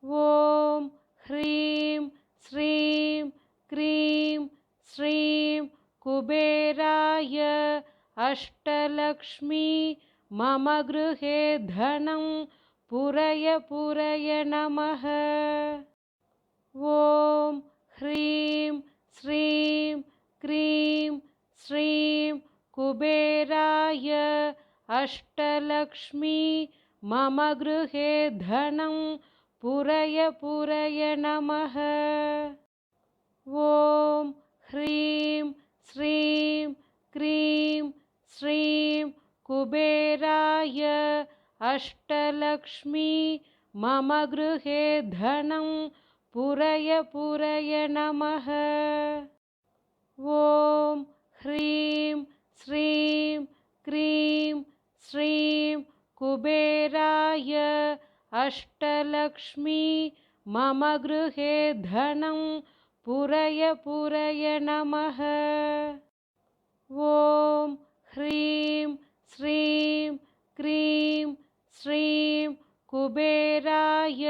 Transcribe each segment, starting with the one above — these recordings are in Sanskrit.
ॐ ह्रीं श्रीं क्रीं श्रीं कुबेराय अष्टलक्ष्मी मम गृहे धनं पुरय पुरय नमः। ॐ ह्रीं श्रीं क्रीं श्रीं कुबेराय अष्टलक्ष्मी मम गृहे धनं पुरय पुरय नमः। ॐ ह्रीं श्रीं क्रीं श्रीं कुबेराय अष्टलक्ष्मी मम गृहे धनं पुरय पुरय नमः। ॐ ह्रीं श्रीं क्रीं श्रीं कुबेराय अष्टलक्ष्मी मम गृहे धनं पुरय पुरय नमः। ॐ ह्रीं श्रीं क्रीं श्रीं कुबेराय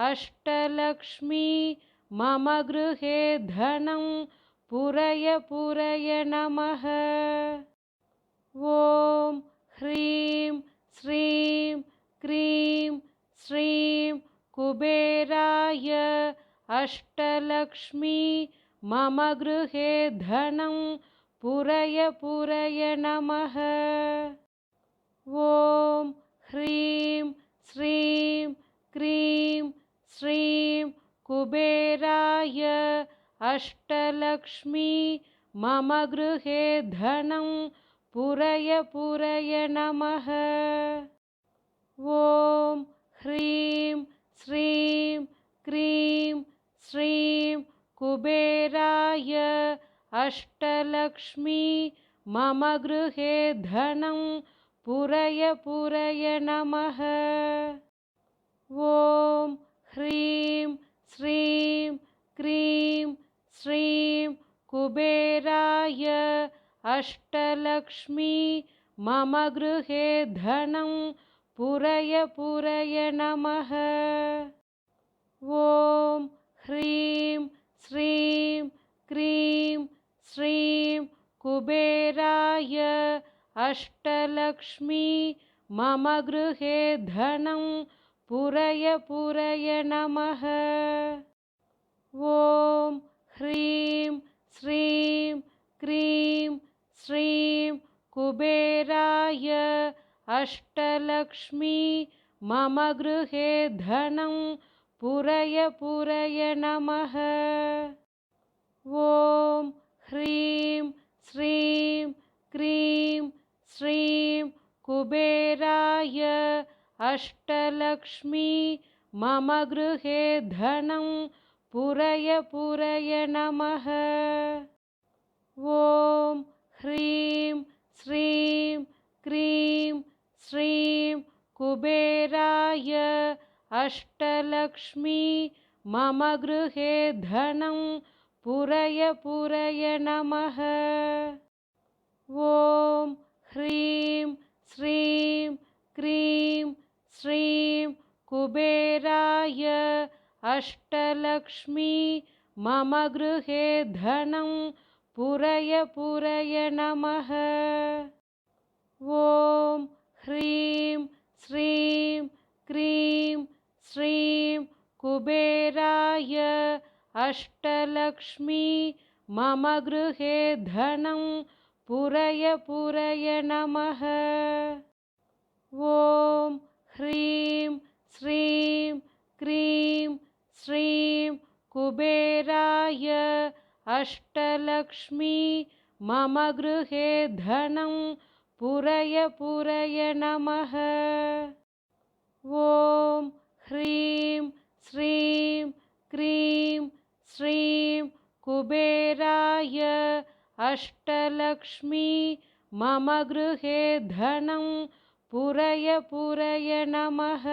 अष्टलक्ष्मी मम गृहे धनं पुरय पुरय नमः। ॐ ह्रीं श्रीं क्रीं श्रीं कुबेराय अष्टलक्ष्मी मम गृहे धनं पुरय पुरय नमः। ॐ ह्रीं श्रीं क्रीं श्रीं कुबेराय अष्टलक्ष्मी मम गृहे धनं पुरय पुरय नमः। ॐ ह्रीं श्रीं क्रीं श्रीं कुबेराय अष्टलक्ष्मी मम गृहे धनं पुरय पुरय नमः। ॐ ह्रीं श्रीं क्रीं श्रीं कुबेराय अष्टलक्ष्मी मम गृहे धनं पुरय पुरय नमः। ॐ ह्रीं श्रीं क्रीं श्रीं कुबेराय अष्टलक्ष्मी मम गृहे धनं पुरय पुरय नमः। ॐ ह्रीं श्रीं क्रीं श्रीं कुबेराय अष्टलक्ष्मी मम गृहे धनं पुरय पुरय नमः। ॐ ह्रीं श्रीं क्रीं श्रीं कुबेराय अष्टलक्ष्मी मम गृहे धनं पुरय पुरय नमः। ॐ ह्रीं श्रीं क्रीं श्रीं कुबेराय अष्टलक्ष्मी मम गृहे धनं पुरय पुरय नमः। ॐ ह्रीं श्रीं क्रीं श्रीं कुबेराय अष्टलक्ष्मी मम गृहे धनं पुरय पुरय नमः। ॐ ह्रीं श्रीं क्रीं श्रीं कुबेराय अष्टलक्ष्मी मम गृहे धनं पुरय पुरय नमः। ॐ ह्रीं श्रीं क्रीं श्रीं कुबेराय अष्टलक्ष्मी मम गृहे धनं पुरय पुरय नमः। ॐ ह्रीं श्रीं क्रीं श्रीं कुबेराय अष्टलक्ष्मी मम गृहे धनं पुरय पुरय नमः।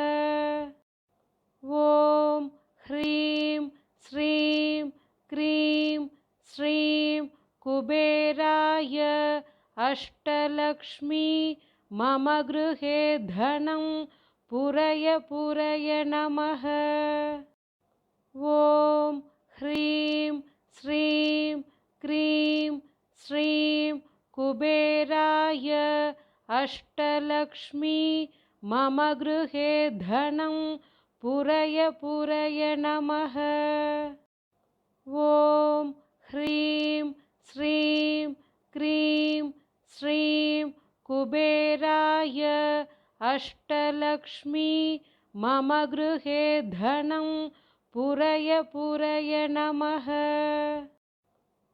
ॐ ह्रीं श्रीं क्रीं श्रीं कुबेराय अष्टलक्ष्मी मम गृहे धनं पुरय पुरय नमः। ॐ ह्रीं श्रीं क्रीं श्रीं कुबेराय अष्टलक्ष्मी मम गृहे धनं पुरय पुरय नमः। ॐ ह्रीं श्रीं क्रीं श्रीं कुबेराय अष्टलक्ष्मी मम गृहे धनं पुरय पुरय नमः।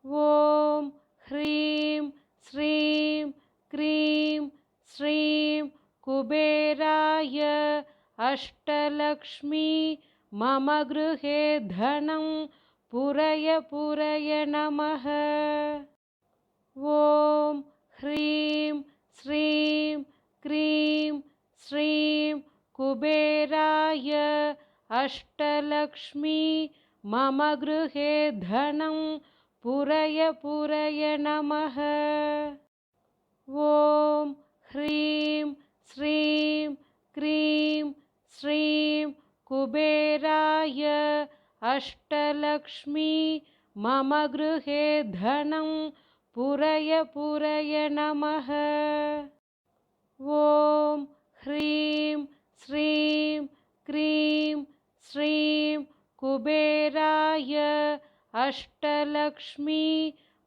ॐ ह्रीं श्रीं क्रीं श्रीं कुबेराय अष्टलक्ष्मी मम गृहे धनं पुरय पुरय नमः। ॐ ह्रीं श्रीं क्रीं श्रीं कुबेराय अष्टलक्ष्मी मम गृहे धनं पुरय पुरय नमः। ॐ ह्रीं श्रीं क्रीं श्रीं कुबेराय अष्टलक्ष्मी मम गृहे धनं पुरय पुरय नमः। ॐ ह्रीं श्रीं क्रीं श्रीं कुबेराय अष्टलक्ष्मी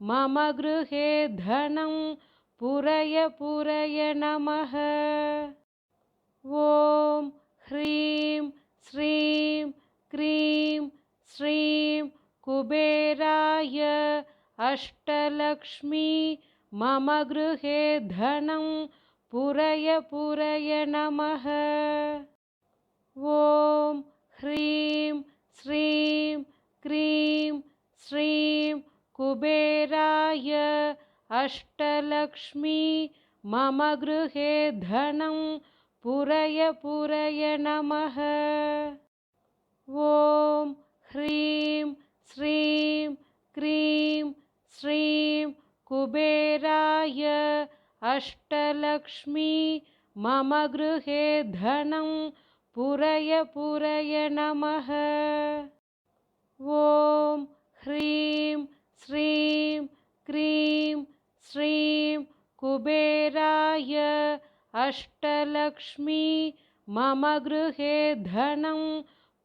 मम गृहे धनं पुरय पुरय नमः। ॐ ह्रीं श्रीं क्रीं श्रीं कुबेराय अष्टलक्ष्मी मम गृहे धनं पुरय पुरय नमः। ॐ ह्रीं श्रीं क्रीं श्रीं कुबेराय अष्टलक्ष्मी मम गृहे धनं पुरय पुरय नमः। ॐ ह्रीं श्रीं क्रीं श्रीं कुबेराय अष्टलक्ष्मी मम गृहे धनं पुरय पुरय नमः। ॐ ह्रीं श्रीं क्रीं श्रीं कुबेराय अष्टलक्ष्मी मम गृहे धनं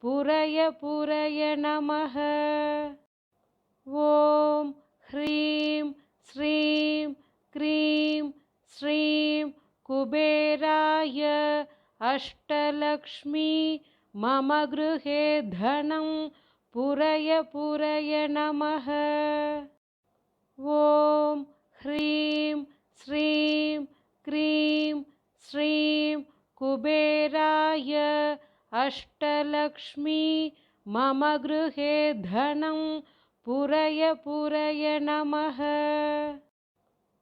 पुरय पुरय नमः। ॐ ह्रीं श्रीं क्रीं श्रीं कुबेराय अष्टलक्ष्मी मम गृहे धनं पुरय पुरय नमः। ॐ ह्रीं श्रीं क्रीं श्रीं कुबेराय अष्टलक्ष्मी मम गृहे धनं पुरय पुरय नमः।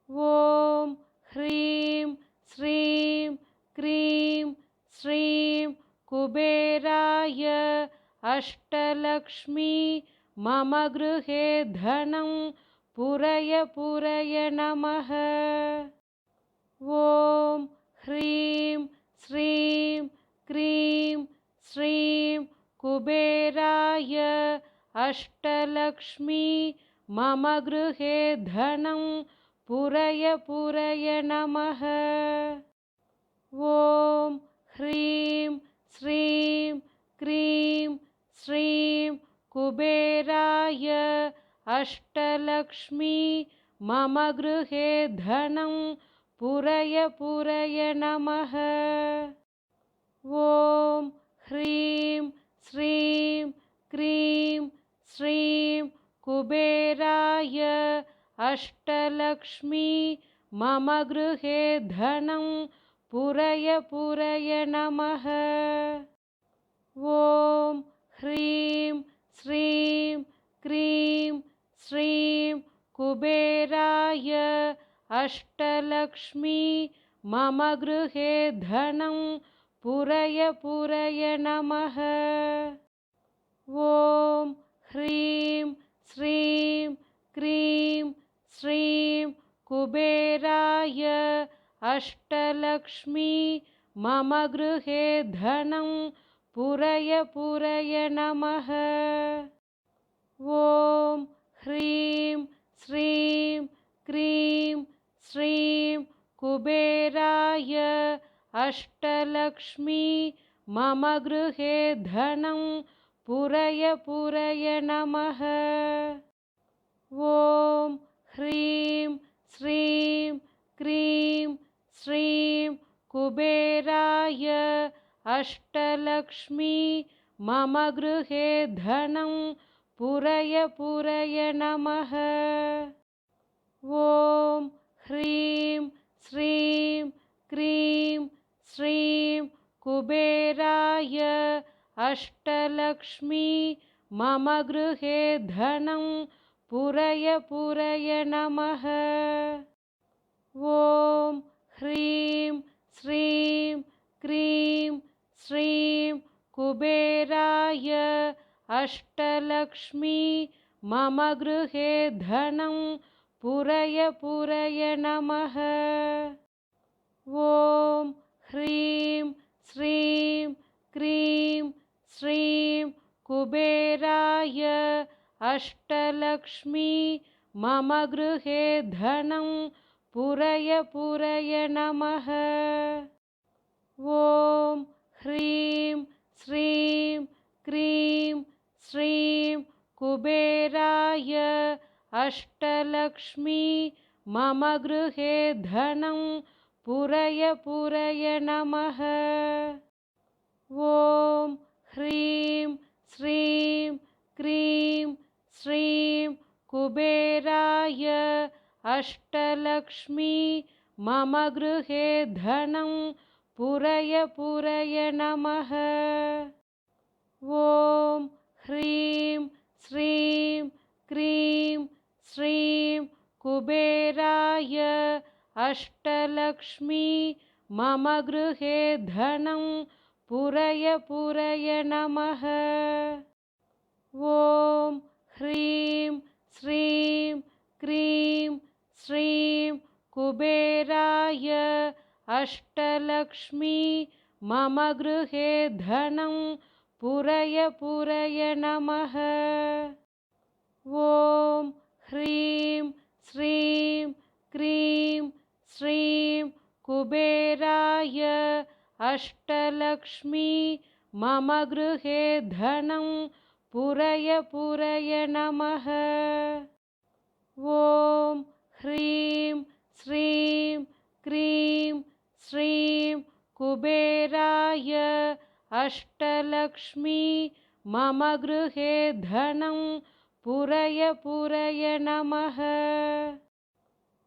ॐ ह्रीं श्रीं क्रीं श्रीं कुबेराय अष्टलक्ष्मी मम गृहे धनं पुरय पुरय नमः। ॐ ह्रीं श्रीं क्रीं श्रीं कुबेराय अष्टलक्ष्मी मम गृहे धनं पुरय पुरय नमः। ॐ ह्रीं श्रीं क्रीं श्रीं कुबेराय अष्टलक्ष्मी मम गृहे धनं पुरय पुरय नमः। ॐ ह्रीं श्रीं क्रीं श्रीं कुबेराय अष्टलक्ष्मी मम गृहे धनं पुरय पुरय नमः। ॐ ह्रीं श्रीं क्रीं श्रीं कुबेराय अष्टलक्ष्मी मम गृहे धनं पुरय पुरय नमः। ॐ ह्रीं श्रीं क्रीं श्रीं कुबेराय अष्टलक्ष्मी मम गृहे धनं पुरय पुरय नमः। ॐ ह्रीं श्रीं क्रीं श्रीं कुबेराय अष्टलक्ष्मी मम गृहे धनं पुरय पुरय नमः। ॐ ह्रीं श्रीं क्रीं श्रीं कुबेराय अष्टलक्ष्मी मम गृहे धनं पुरय पुरय नमः। ॐ ह्रीं श्रीं क्रीं श्रीं कुबेराय अष्टलक्ष्मी मम गृहे धनं पुरय पुरय नमः। ॐ ह्रीं श्रीं क्रीं श्रीं कुबेराय अष्टलक्ष्मी मम गृहे धनं पुरय पुरय नमः। ॐ ह्रीं श्रीं क्रीं श्रीं कुबेराय अष्टलक्ष्मी मम गृहे धनं पुरय पुरय नमः। ॐ ह्रीं श्रीं क्रीं श्रीं कुबेराय अष्टलक्ष्मी मम गृहे धनं पुरय पुरय नमः। ॐ ह्रीं श्रीं क्रीं श्रीं कुबेराय अष्टलक्ष्मी मम गृहे धनं पुरय पुरय नमः। ॐ ह्रीं श्रीं क्रीं श्रीं कुबेराय अष्टलक्ष्मी मम गृहे धनं पुरय पुरय नमः। ॐ ह्रीं श्रीं क्रीं श्रीं कुबेराय अष्टलक्ष्मी मम गृहे धनं पुरय पुरय नमः। ॐ ह्रीं श्रीं क्रीं श्रीं कुबेराय अष्टलक्ष्मी मम गृहे धनं पुरय पुरय नमः। ॐ ह्रीं श्रीं क्रीं श्रीं कुबेराय अष्टलक्ष्मी मम गृहे धनं पुरय पुरय नमः।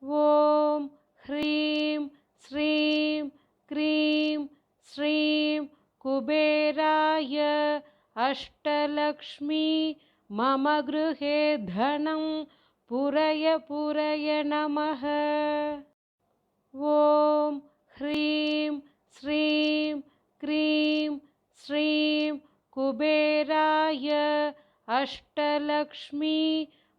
ॐ ह्रीं श्रीं क्रीं श्रीं कुबेराय अष्टलक्ष्मी मम गृहे धनं पुरय पुरय नमः। ॐ ह्रीं श्रीं क्रीं श्रीं कुबेराय अष्टलक्ष्मी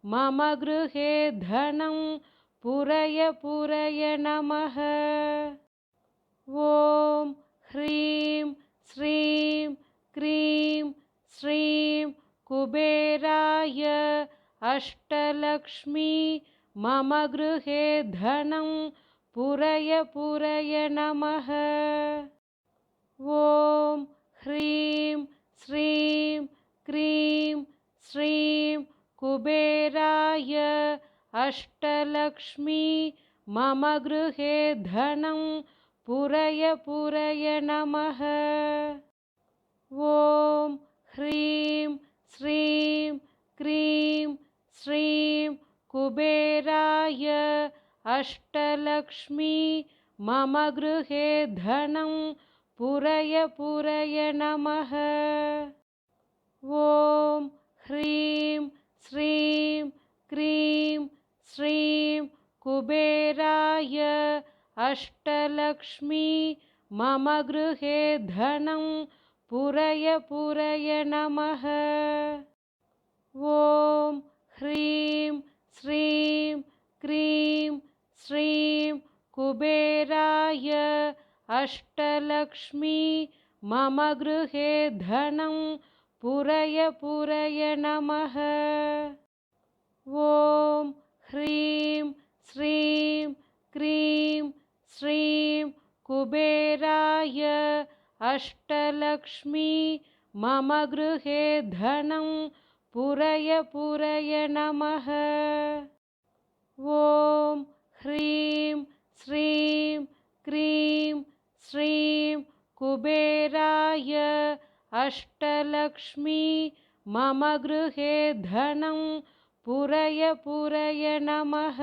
मम गृहे धनं पुरय पुरय नमः। ॐ ह्रीं श्रीं क्रीं श्रीं कुबेराय अष्टलक्ष्मी मम गृहे धनं पुरय पुरय नमः। ॐ ह्रीं श्रीं क्रीं श्रीं कुबेराय अष्टलक्ष्मी मम गृहे धनं पुरय पुरय नमः। ॐ ह्रीं श्रीं क्रीं श्रीं कुबेराय अष्टलक्ष्मी मम गृहे धनं पुरय पुरय नमः। ॐ ह्रीं श्रीं क्रीं श्रीं कुबेराय अष्टलक्ष्मी मम गृहे धनं पुरय पुरय नमः। ॐ ह्रीं श्रीं क्रीं श्रीं कुबेराय अष्टलक्ष्मी मम गृहे धनं पुरय पुरय नमः। ॐ ह्रीं श्रीं क्रीं श्रीं कुबेराय अष्टलक्ष्मी मम गृहे धनं पुरय पुरय नमः। ॐ ह्रीं श्रीं क्रीं श्रीं कुबेराय अष्टलक्ष्मी मम गृहे धनं पुरय पुरय नमः।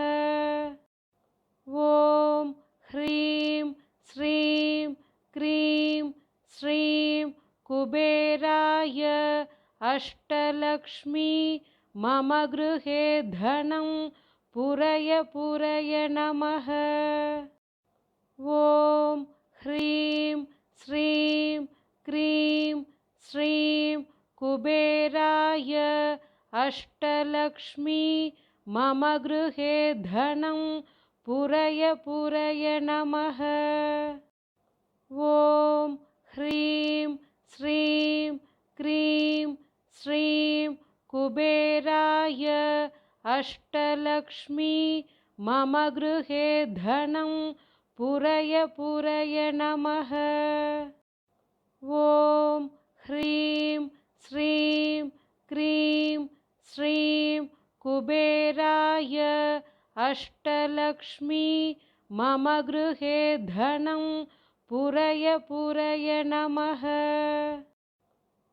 ॐ ह्रीं श्रीं क्रीं श्रीं कुबेराय अष्टलक्ष्मी मम गृहे धनं पुरय पुरय नमः। ॐ ह्रीं श्रीं क्रीं श्रीं कुबेराय अष्टलक्ष्मी मम गृहे धनं पुरय पुरय नमः। ॐ ह्रीं श्रीं क्रीं श्रीं कुबेराय अष्टलक्ष्मी मम गृहे धनं पुरय पुरय नमः। ॐ ह्रीं श्रीं क्रीं श्रीं कुबेराय अष्टलक्ष्मी मम गृहे धनं पुरय पुरय नमः।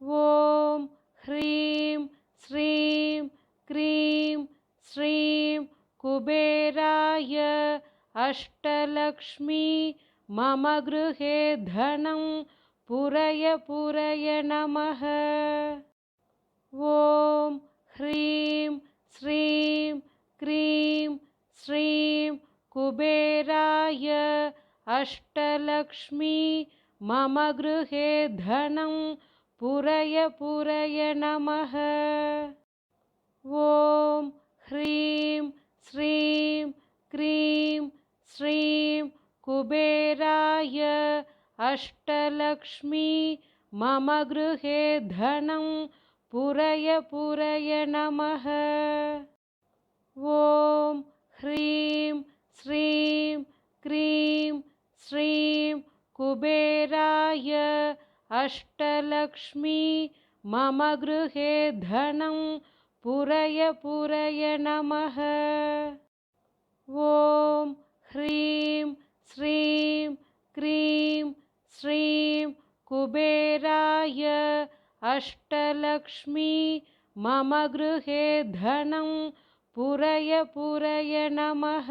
ॐ ह्रीं श्रीं क्रीं श्रीं कुबेराय अष्टलक्ष्मी मम गृहे धनं पुरय पुरय नमः। ॐ ह्रीं श्रीं क्रीं श्रीं कुबेराय अष्टलक्ष्मी मम गृहे धनं पुरय पुरय नमः। ॐ ह्रीं श्रीं क्रीं श्रीं कुबेराय अष्टलक्ष्मी मम गृहे धनं पुरय पुरय नमः। ॐ ह्रीं श्रीं क्रीं श्रीं कुबेराय अष्टलक्ष्मी मम गृहे धनं पुरय पुरय नमः। ॐ ह्रीं श्रीं क्रीं श्रीं कुबेराय अष्टलक्ष्मी मम गृहे धनं पुरय पुरय नमः।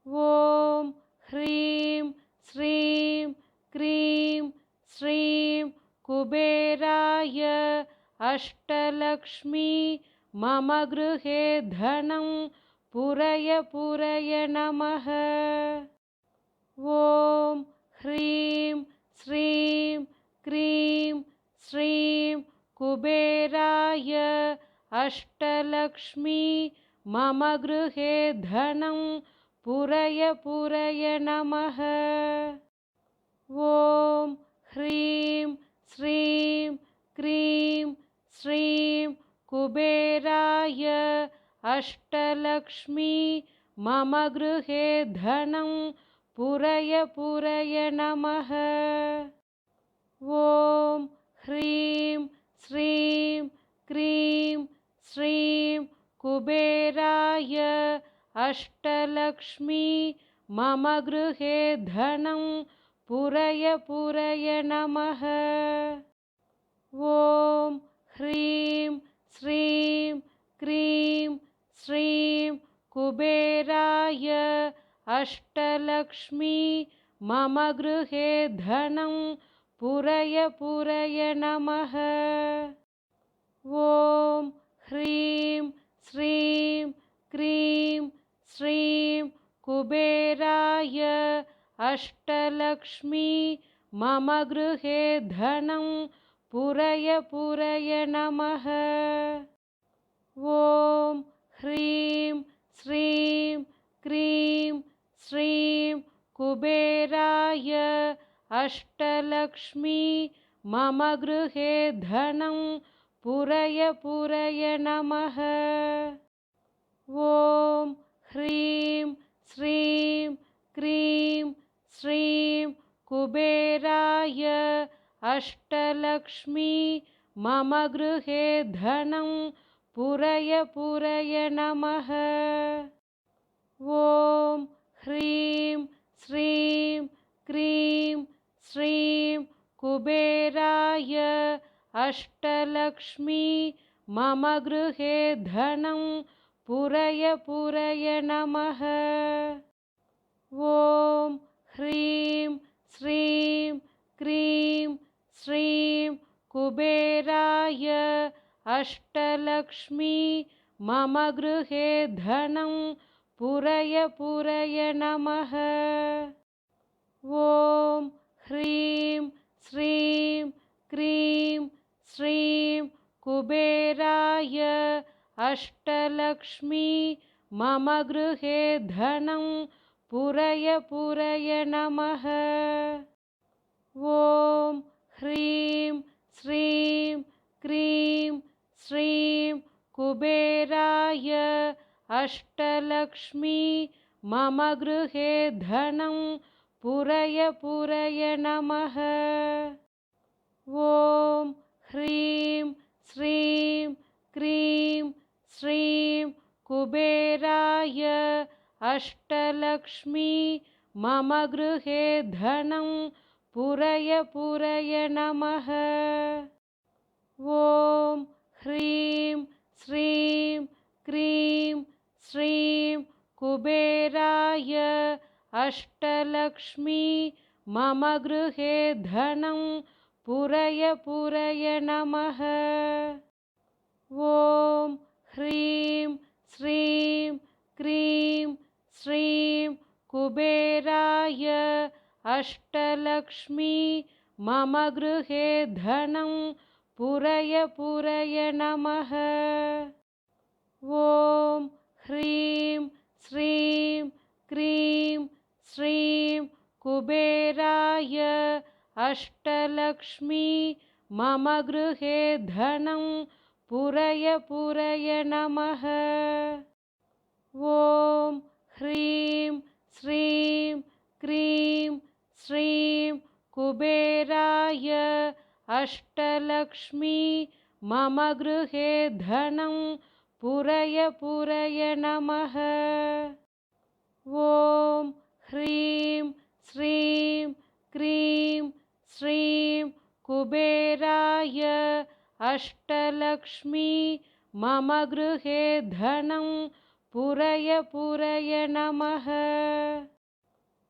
ॐ ह्रीं श्रीं क्रीं श्रीं कुबेराय अष्टलक्ष्मी मम गृहे धनं पुरय पुरय नमः। ॐ ह्रीं श्रीं क्रीं श्रीं कुबेराय अष्टलक्ष्मी मम गृहे धनं पुरय पुरय नमः। ॐ ह्रीं श्रीं क्रीं श्रीं कुबेराय अष्टलक्ष्मी मम गृहे धनं पुरय पुरय नमः। ॐ ह्रीं श्रीं क्रीं श्रीं कुबेराय अष्टलक्ष्मी मम गृहे धनं पुरय पुरय नमः। ॐ ह्रीं श्रीं क्रीं श्रीं कुबेराय अष्टलक्ष्मी मम गृहे धनं पुरय पुरय नमः। ॐ ह्रीं श्रीं क्रीं श्रीं कुबेराय अष्टलक्ष्मी मम गृहे धनं पुरय पुरय नमः। ॐ ह्रीं श्रीं क्रीं श्रीं कुबेराय अष्टलक्ष्मी मम गृहे धनं पुरय पुरय नमः। ॐ ह्रीं श्रीं क्रीं श्रीं कुबेराय अष्टलक्ष्मी मम गृहे धनं पुरय पुरय नमः। ॐ ह्रीं श्रीं क्रीं श्रीं कुबेराय अष्टलक्ष्मी मम गृहे धनं पुरय पुरय नमः। ॐ ह्रीं श्रीं क्रीं श्रीं कुबेराय अष्टलक्ष्मी मम गृहे धनं पुरय पुरय नमः। ॐ ह्रीं श्रीं क्रीं श्रीं कुबेराय अष्टलक्ष्मी मम गृहे धनं पुरय पुरय नमः। ॐ ह्रीं श्रीं क्रीं श्रीं कुबेराय अष्टलक्ष्मी मम गृहे धनं पुरय पुरय नमः। ॐ ह्रीं श्रीं क्रीं श्रीं कुबेराय अष्टलक्ष्मी मम गृहे धनं पुरय पुरय नमः। ॐ ह्रीं श्रीं क्रीं श्रीं कुबेराय अष्टलक्ष्मी मम गृहे धनं पुरय पुरय नमः। ॐ ह्रीं श्रीं क्रीं श्रीं कुबेराय अष्टलक्ष्मी मम गृहे धनं पुरय पुरय नमः। ॐ ह्रीं श्रीं क्रीं श्रीं कुबेराय अष्टलक्ष्मी मम गृहे धनं पुरय पुरय नमः। ॐ ह्रीं श्रीं क्रीं श्रीं कुबेराय अष्टलक्ष्मी मम गृहे धनं पुरय पुरय नमः। ॐ ह्रीं श्रीं क्रीं श्रीं कुबेराय अष्टलक्ष्मी मम गृहे धनं पुरय पुरय नमः।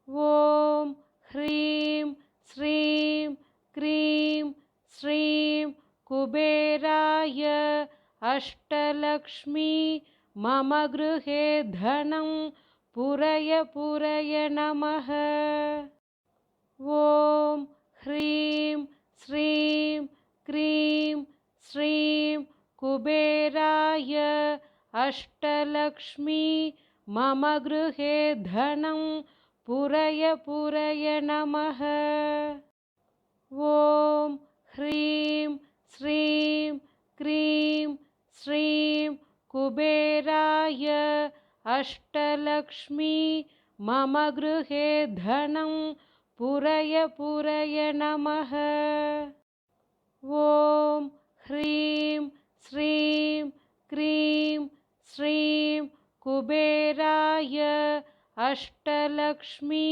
ॐ ह्रीं श्रीं क्रीं श्रीं कुबेराय अष्टलक्ष्मी मम गृहे धनं पुरय पुरय नमः। ॐ ह्रीं श्रीं क्रीं श्रीं कुबेराय अष्टलक्ष्मी मम गृहे धनं पुरय पुरय नमः। ॐ ह्रीं श्रीं क्रीं श्रीं कुबेराय अष्टलक्ष्मी मम गृहे धनं पुरय पुरय नमः। ॐ ह्रीं श्रीं क्रीं श्रीं कुबेराय अष्टलक्ष्मी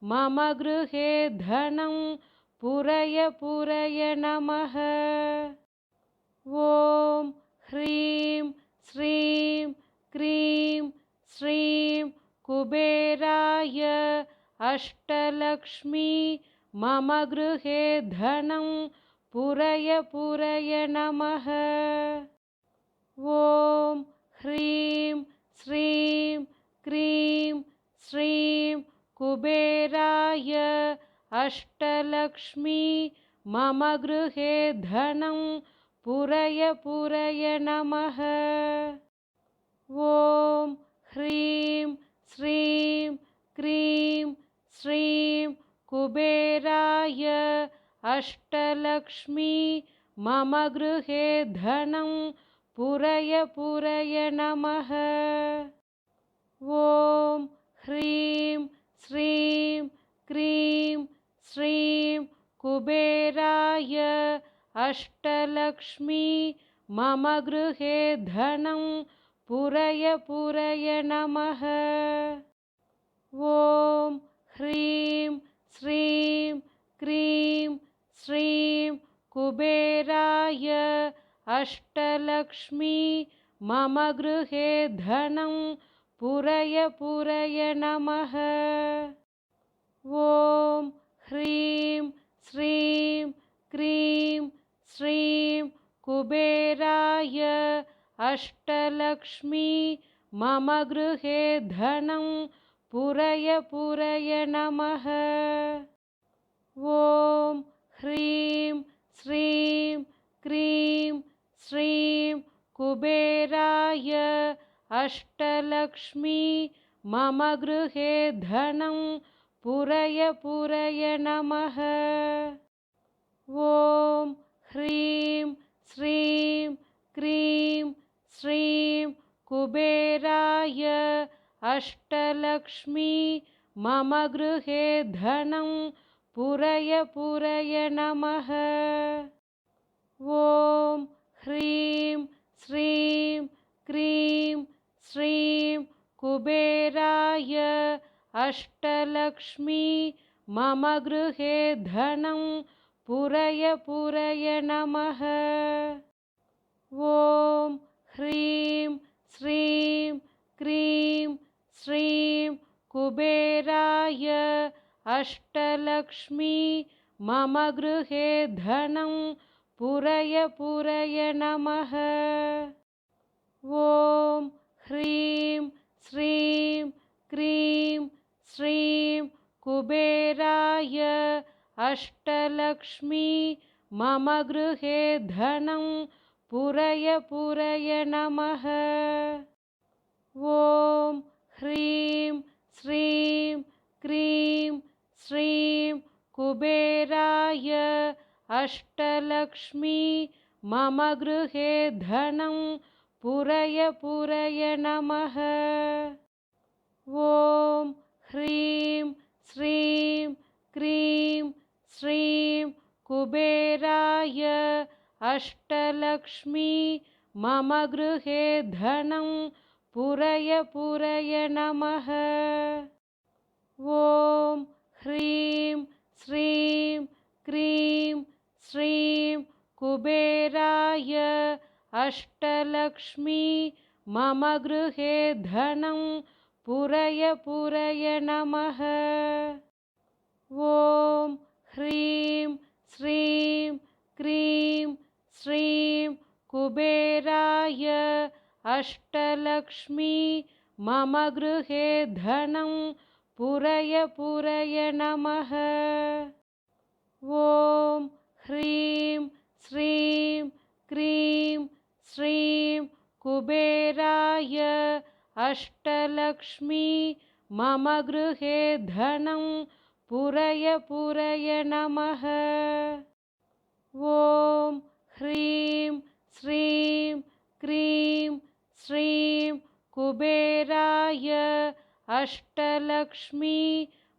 मम गृहे धनं पुरय पुरय नमः। ॐ ह्रीं श्रीं क्रीं श्रीं कुबेराय अष्टलक्ष्मी मम गृहे धनं पुरय पुरय नमः। ॐ ह्रीं श्रीं क्रीं श्रीं कुबेराय अष्टलक्ष्मी मम गृहे धनं पुरय पुरय नमः। ॐ ह्रीं श्रीं क्रीं श्रीं कुबेराय अष्टलक्ष्मी मम गृहे धनं पुरय पुरय नमः। ॐ ह्रीं श्रीं क्रीं श्रीं कुबेराय अष्टलक्ष्मी मम गृहे धनं पुरय पुरय नमः। ॐ ह्रीं श्रीं क्रीं श्रीं कुबेराय अष्टलक्ष्मी मम गृहे धनं पुरय पुरय नमः। ॐ ह्रीं श्रीं क्रीं श्रीं कुबेराय अष्टलक्ष्मी मम गृहे धनं पुरय पुरय नमः। ॐ ह्रीं श्रीं क्रीं श्रीं कुबेराय अष्टलक्ष्मी मम गृहे धनं पुरय पुरय नमः। ॐ ह्रीं श्रीं क्रीं श्रीं कुबेराय अष्टलक्ष्मी मम गृहे धनं पुरय पुरय नमः। ॐ ह्रीं श्रीं क्रीं श्रीं कुबेराय अष्टलक्ष्मी मम गृहे धनं पुरय पुरय नमः। ॐ ह्रीं श्रीं क्रीं श्रीं कुबेराय अष्टलक्ष्मी मम गृहे धनं पुरय पुरय नमः। ॐ ह्रीं श्रीं क्रीं श्रीं कुबेराय अष्टलक्ष्मी मम गृहे धनं पुरय पुरय नमः। ॐ ह्रीं श्रीं क्रीं श्रीं कुबेराय अष्टलक्ष्मी मम गृहे धनं पुरय पुरय नमः। ॐ ह्रीं श्रीं क्रीं श्रीं कुबेराय अष्टलक्ष्मी मम गृहे धनं पुरय पुरय नमः। ॐ ह्रीं श्रीं क्रीं श्रीं कुबेराय अष्टलक्ष्मी मम गृहे धनं पुरय पुरय नमः। ॐ ह्रीं श्रीं क्रीं श्रीं कुबेराय अष्टलक्ष्मी मम गृहे धनं पुरय पुरय नमः। ॐ ह्रीं श्रीं क्रीं श्रीं कुबेराय अष्टलक्ष्मी मम गृहे धनं पुरय पुरय नमः। ॐ ह्रीं श्रीं क्रीं श्रीं कुबेराय अष्टलक्ष्मी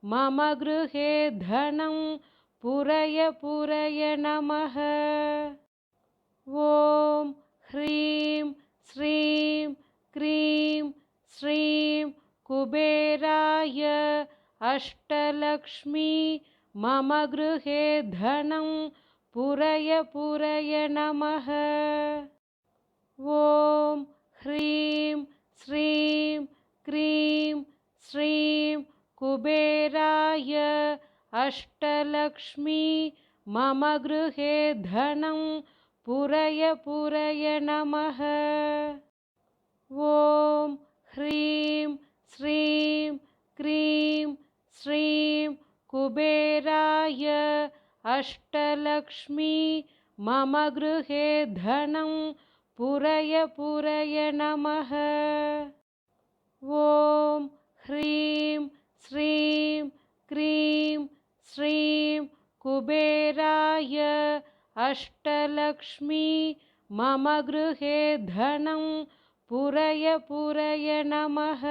मम गृहे धनं पुरय पुरय नमः। ॐ ह्रीं श्रीं क्रीं श्रीं कुबेराय अष्टलक्ष्मी मम गृहे धनं पुरय पुरय नमः। ॐ ह्रीं श्रीं क्रीं श्रीं कुबेराय अष्टलक्ष्मी मम गृहे धनं पुरय पुरय नमः। ॐ ह्रीं श्रीं क्रीं श्रीं कुबेराय अष्टलक्ष्मी मम गृहे धनं पुरय पुरय नमः। ॐ ह्रीं श्रीं क्रीं श्रीं कुबेराय अष्टलक्ष्मी मम गृहे धनं पुरय पुरय नमः।